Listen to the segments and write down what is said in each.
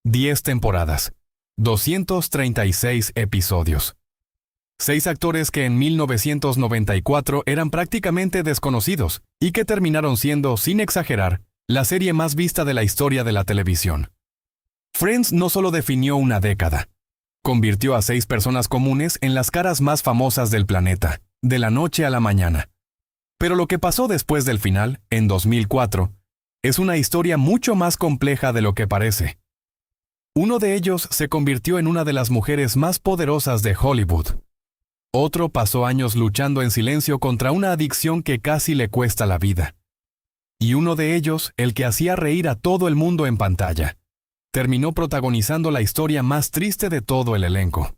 10 temporadas, 236 episodios. 6 actores que en 1994 eran prácticamente desconocidos y que terminaron siendo, sin exagerar, la serie más vista de la historia de la televisión. Friends no solo definió una década, convirtió a 6 personas comunes en las caras más famosas del planeta, de la noche a la mañana. Pero lo que pasó después del final, en 2004, es una historia mucho más compleja de lo que parece. Uno de ellos se convirtió en una de las mujeres más poderosas de Hollywood. Otro pasó años luchando en silencio contra una adicción que casi le cuesta la vida. Y uno de ellos, el que hacía reír a todo el mundo en pantalla, terminó protagonizando la historia más triste de todo el elenco.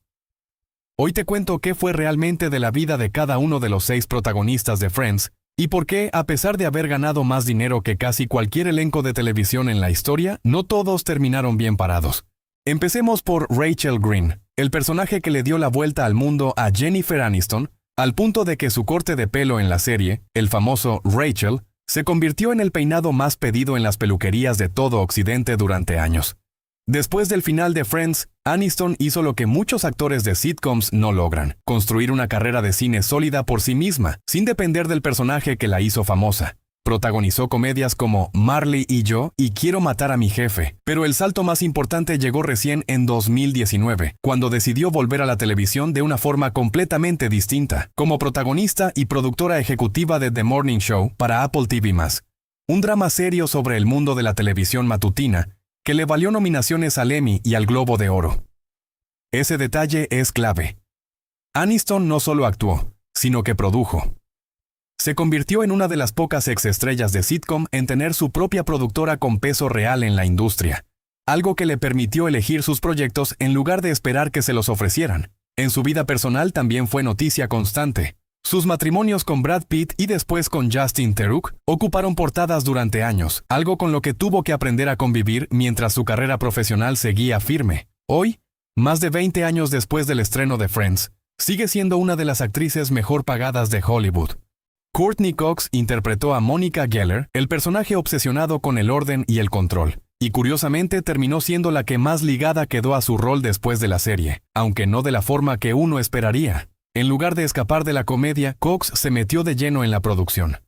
Hoy te cuento qué fue realmente de la vida de cada uno de los 6 protagonistas de Friends, y por qué, a pesar de haber ganado más dinero que casi cualquier elenco de televisión en la historia, no todos terminaron bien parados. Empecemos por Rachel Green, el personaje que le dio la vuelta al mundo a Jennifer Aniston, al punto de que su corte de pelo en la serie, el famoso Rachel, se convirtió en el peinado más pedido en las peluquerías de todo Occidente durante años. Después del final de Friends, Aniston hizo lo que muchos actores de sitcoms no logran: construir una carrera de cine sólida por sí misma, sin depender del personaje que la hizo famosa. Protagonizó comedias como Marley y yo y Quiero matar a mi jefe, pero el salto más importante llegó recién en 2019, cuando decidió volver a la televisión de una forma completamente distinta, como protagonista y productora ejecutiva de The Morning Show para Apple TV+, un drama serio sobre el mundo de la televisión matutina, que le valió nominaciones al Emmy y al Globo de Oro. Ese detalle es clave. Aniston no solo actuó, sino que produjo. Se convirtió en una de las pocas exestrellas de sitcom en tener su propia productora con peso real en la industria, algo que le permitió elegir sus proyectos en lugar de esperar que se los ofrecieran. En su vida personal también fue noticia constante. Sus matrimonios con Brad Pitt y después con Justin Theroux ocuparon portadas durante años, algo con lo que tuvo que aprender a convivir mientras su carrera profesional seguía firme. Hoy, más de 20 años después del estreno de Friends, sigue siendo una de las actrices mejor pagadas de Hollywood. Courtney Cox interpretó a Monica Geller, el personaje obsesionado con el orden y el control, y curiosamente terminó siendo la que más ligada quedó a su rol después de la serie, aunque no de la forma que uno esperaría. En lugar de escapar de la comedia, Cox se metió de lleno en la producción.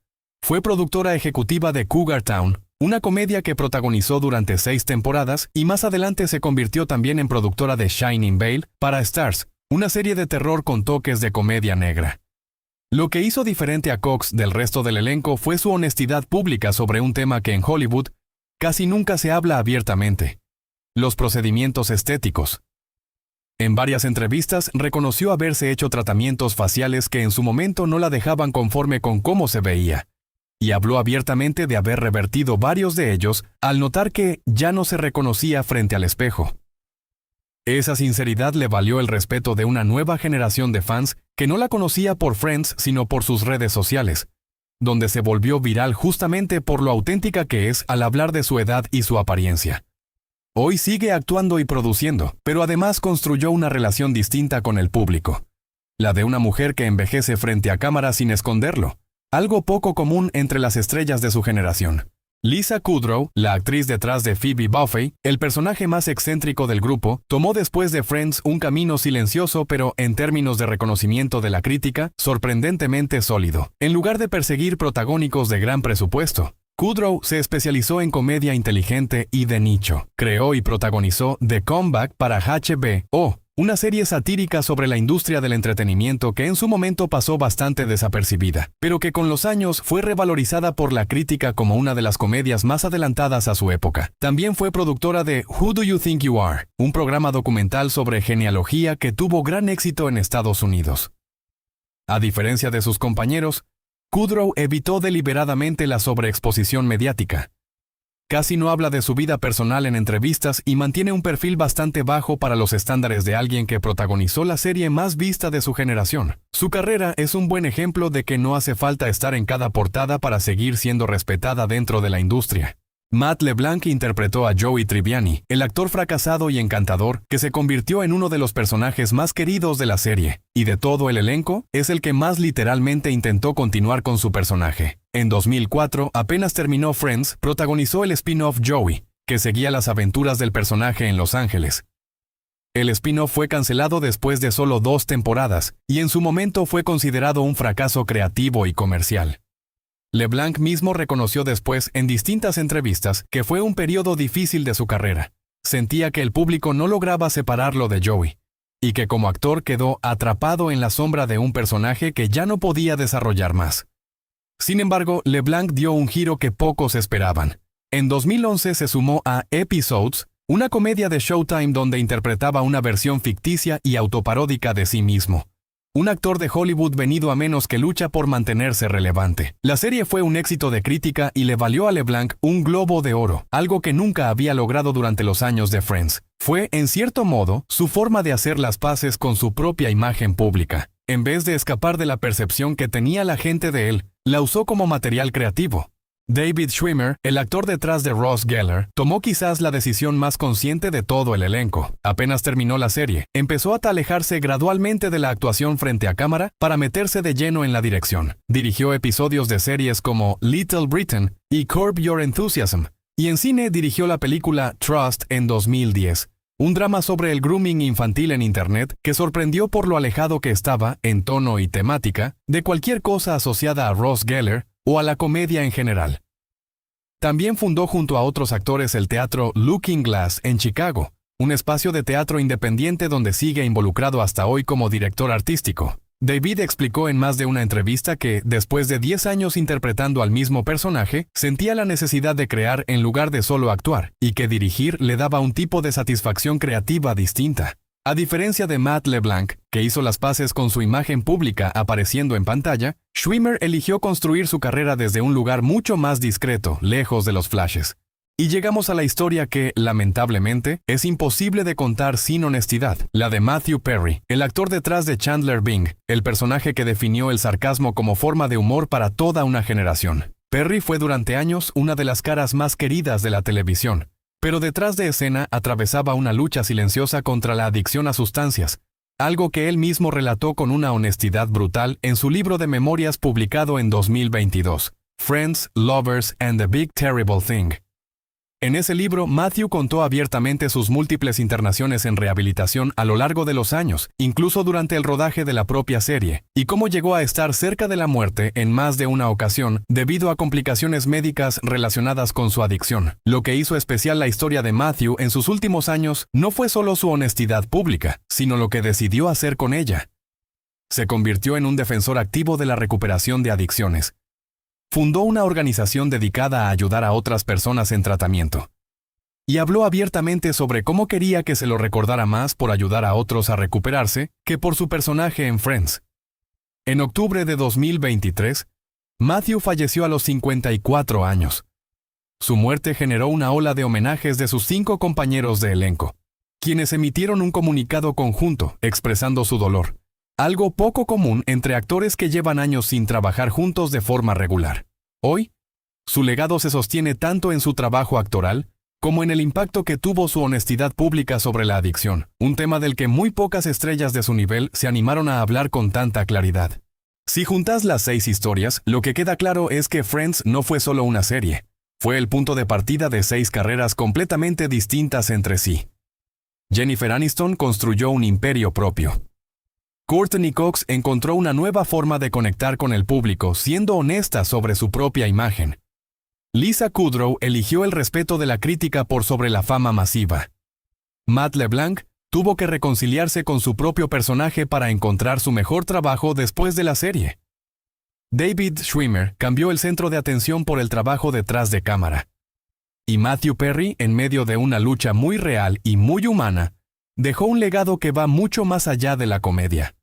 Fue productora ejecutiva de Cougar Town, una comedia que protagonizó durante 6 temporadas y más adelante se convirtió también en productora de Shining Vale para Starz, una serie de terror con toques de comedia negra. Lo que hizo diferente a Cox del resto del elenco fue su honestidad pública sobre un tema que en Hollywood casi nunca se habla abiertamente: los procedimientos estéticos. En varias entrevistas reconoció haberse hecho tratamientos faciales que en su momento no la dejaban conforme con cómo se veía, y habló abiertamente de haber revertido varios de ellos al notar que ya no se reconocía frente al espejo. Esa sinceridad le valió el respeto de una nueva generación de fans que no la conocía por Friends sino por sus redes sociales, donde se volvió viral justamente por lo auténtica que es al hablar de su edad y su apariencia. Hoy sigue actuando y produciendo, pero además construyó una relación distinta con el público. La de una mujer que envejece frente a cámara sin esconderlo, algo poco común entre las estrellas de su generación. Lisa Kudrow, la actriz detrás de Phoebe Buffay, el personaje más excéntrico del grupo, tomó después de Friends un camino silencioso pero, en términos de reconocimiento de la crítica, sorprendentemente sólido. En lugar de perseguir protagónicos de gran presupuesto, Kudrow se especializó en comedia inteligente y de nicho. Creó y protagonizó The Comeback para HBO, una serie satírica sobre la industria del entretenimiento que en su momento pasó bastante desapercibida, pero que con los años fue revalorizada por la crítica como una de las comedias más adelantadas a su época. También fue productora de Who Do You Think You Are?, un programa documental sobre genealogía que tuvo gran éxito en Estados Unidos. A diferencia de sus compañeros, Kudrow evitó deliberadamente la sobreexposición mediática. Casi no habla de su vida personal en entrevistas y mantiene un perfil bastante bajo para los estándares de alguien que protagonizó la serie más vista de su generación. Su carrera es un buen ejemplo de que no hace falta estar en cada portada para seguir siendo respetada dentro de la industria. Matt LeBlanc interpretó a Joey Tribbiani, el actor fracasado y encantador que se convirtió en uno de los personajes más queridos de la serie, y de todo el elenco, es el que más literalmente intentó continuar con su personaje. En 2004, apenas terminó Friends, protagonizó el spin-off Joey, que seguía las aventuras del personaje en Los Ángeles. El spin-off fue cancelado después de solo 2 temporadas, y en su momento fue considerado un fracaso creativo y comercial. LeBlanc mismo reconoció después en distintas entrevistas que fue un periodo difícil de su carrera. Sentía que el público no lograba separarlo de Joey, y que como actor quedó atrapado en la sombra de un personaje que ya no podía desarrollar más. Sin embargo, LeBlanc dio un giro que pocos esperaban. En 2011 se sumó a Episodes, una comedia de Showtime donde interpretaba una versión ficticia y autoparódica de sí mismo. Un actor de Hollywood venido a menos que lucha por mantenerse relevante. La serie fue un éxito de crítica y le valió a LeBlanc un Globo de Oro, algo que nunca había logrado durante los años de Friends. Fue, en cierto modo, su forma de hacer las paces con su propia imagen pública. En vez de escapar de la percepción que tenía la gente de él, la usó como material creativo. David Schwimmer, el actor detrás de Ross Geller, tomó quizás la decisión más consciente de todo el elenco. Apenas terminó la serie, empezó a alejarse gradualmente de la actuación frente a cámara para meterse de lleno en la dirección. Dirigió episodios de series como Little Britain y Curb Your Enthusiasm, y en cine dirigió la película Trust en 2010, un drama sobre el grooming infantil en Internet que sorprendió por lo alejado que estaba, en tono y temática, de cualquier cosa asociada a Ross Geller o a la comedia en general. También fundó junto a otros actores el teatro Looking Glass en Chicago, un espacio de teatro independiente donde sigue involucrado hasta hoy como director artístico. David explicó en más de una entrevista que, después de 10 años interpretando al mismo personaje, sentía la necesidad de crear en lugar de solo actuar, y que dirigir le daba un tipo de satisfacción creativa distinta. A diferencia de Matt LeBlanc, que hizo las paces con su imagen pública apareciendo en pantalla, Schwimmer eligió construir su carrera desde un lugar mucho más discreto, lejos de los flashes. Y llegamos a la historia que, lamentablemente, es imposible de contar sin honestidad, la de Matthew Perry, el actor detrás de Chandler Bing, el personaje que definió el sarcasmo como forma de humor para toda una generación. Perry fue durante años una de las caras más queridas de la televisión, pero detrás de escena atravesaba una lucha silenciosa contra la adicción a sustancias, algo que él mismo relató con una honestidad brutal en su libro de memorias publicado en 2022, Friends, Lovers and the Big Terrible Thing. En ese libro, Matthew contó abiertamente sus múltiples internaciones en rehabilitación a lo largo de los años, incluso durante el rodaje de la propia serie, y cómo llegó a estar cerca de la muerte en más de una ocasión debido a complicaciones médicas relacionadas con su adicción. Lo que hizo especial la historia de Matthew en sus últimos años no fue solo su honestidad pública, sino lo que decidió hacer con ella. Se convirtió en un defensor activo de la recuperación de adicciones. Fundó una organización dedicada a ayudar a otras personas en tratamiento. Y habló abiertamente sobre cómo quería que se lo recordara más por ayudar a otros a recuperarse que por su personaje en Friends. En octubre de 2023, Matthew falleció a los 54 años. Su muerte generó una ola de homenajes de sus 5 compañeros de elenco, quienes emitieron un comunicado conjunto expresando su dolor. Algo poco común entre actores que llevan años sin trabajar juntos de forma regular. Hoy, su legado se sostiene tanto en su trabajo actoral como en el impacto que tuvo su honestidad pública sobre la adicción, un tema del que muy pocas estrellas de su nivel se animaron a hablar con tanta claridad. Si juntas las 6 historias, lo que queda claro es que Friends no fue solo una serie, fue el punto de partida de 6 carreras completamente distintas entre sí. Jennifer Aniston construyó un imperio propio. Courteney Cox encontró una nueva forma de conectar con el público siendo honesta sobre su propia imagen. Lisa Kudrow eligió el respeto de la crítica por sobre la fama masiva. Matt LeBlanc tuvo que reconciliarse con su propio personaje para encontrar su mejor trabajo después de la serie. David Schwimmer cambió el centro de atención por el trabajo detrás de cámara. Y Matthew Perry, en medio de una lucha muy real y muy humana, dejó un legado que va mucho más allá de la comedia.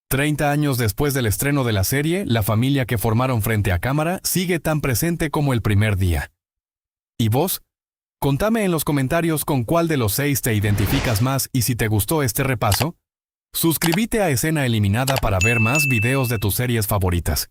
30 años después del estreno de la serie, la familia que formaron frente a cámara sigue tan presente como el primer día. ¿Y vos? Contame en los comentarios con cuál de los 6 te identificas más y si te gustó este repaso. Suscríbete a Escena Eliminada para ver más videos de tus series favoritas.